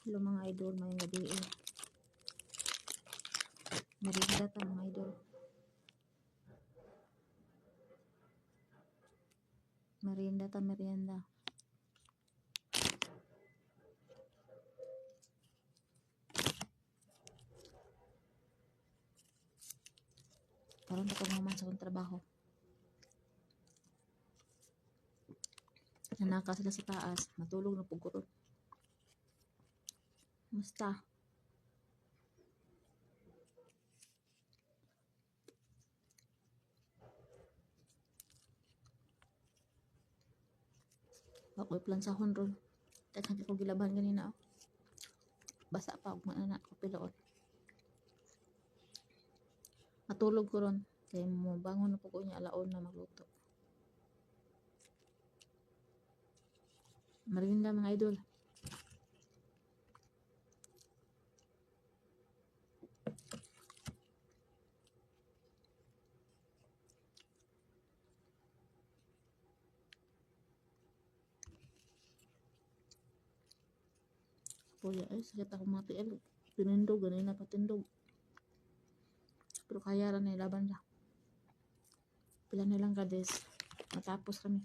Hello mga idol, may gabi merienda ta mga idol. Merienda. Karon ako naman sa akong trabaho. Nanaka sila sa taas, matulog na po ko. Musta? Ako'y plansahon ron. Takang ko gilaban ganina. Basa pa, anak ko piloon. Matulog ko ron. Kaya mo bangon na po ko niya alaon na magluto. Merienda mga idol. Kuya, sakit ako matiil. Pinindog, ganun na patindog. Pero kaya rin laban na. Pila nilang kades. Matapos kami.